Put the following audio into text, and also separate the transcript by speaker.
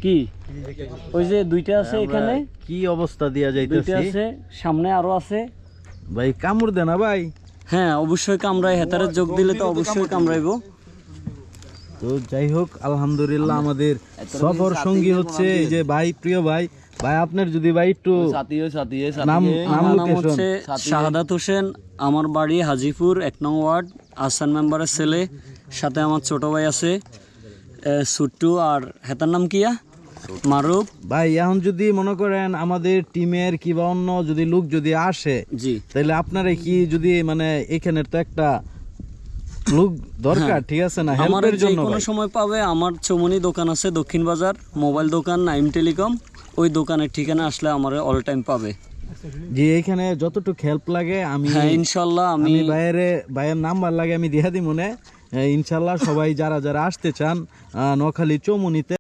Speaker 1: কি ওই যে দুইটা আছে এখানে,
Speaker 2: কি অবস্থা দিয়া
Speaker 1: দুইটা
Speaker 2: যাইতেছি
Speaker 1: আছে সামনে, আরো আছে
Speaker 2: ভাই। কামড় দে না ভাই।
Speaker 1: হ্যাঁ অবশ্যই কামড়াই, হেতারে যোগ দিলে তো অবশ্যই কামড়াইবো।
Speaker 2: তো যাই হোক, আলহামদুলিল্লাহ আমাদের সফর সঙ্গী হচ্ছে এই যে ভাই, প্রিয় ভাই। ভাই আপনার যদি ভাই একটু নাম
Speaker 1: আমার নাম
Speaker 2: লোকেশন।
Speaker 1: হচ্ছে শাহাদাত হোসেন, আমার বাড়ি হাজিপুর 1 নং ওয়ার্ড, আহসান মেম্বারের ছেলে। সাথে আমার ছোট ভাই আছে সুট্টু, আর হেতার নাম কিয়া মারুফ।
Speaker 2: ভাই এখন যদি মনে করেন আমাদের টিমের কিংবা অন্য যদি লোক যদি আসে,
Speaker 1: জি
Speaker 2: তাহলে আপনারা কি যদি মানে এখানের তো একটা লোক দরকার, ঠিক আছে না,
Speaker 1: আমার
Speaker 2: হেল্পের
Speaker 1: যে
Speaker 2: জন্য
Speaker 1: কোনো
Speaker 2: ভাই।
Speaker 1: সময় পাবে। আমার চৌমনি দোকান আছে দক্ষিণ বাজার, মোবাইল দোকান নাইম টেলিকম, ওই দোকানের ঠিকানা আসলে আমার অল টাইম পাবে।
Speaker 2: যে এখানে যতটুকু হেল্প লাগে আমি
Speaker 1: হ্যাঁ ইনশাল্লাহ আমি
Speaker 2: ভাইয়ের নাম্বার লাগে আমি দিয়া দিই মনে। ইনশাল্লাহ সবাই যারা যারা আসতে চান নোয়াখালী চৌমুনিতে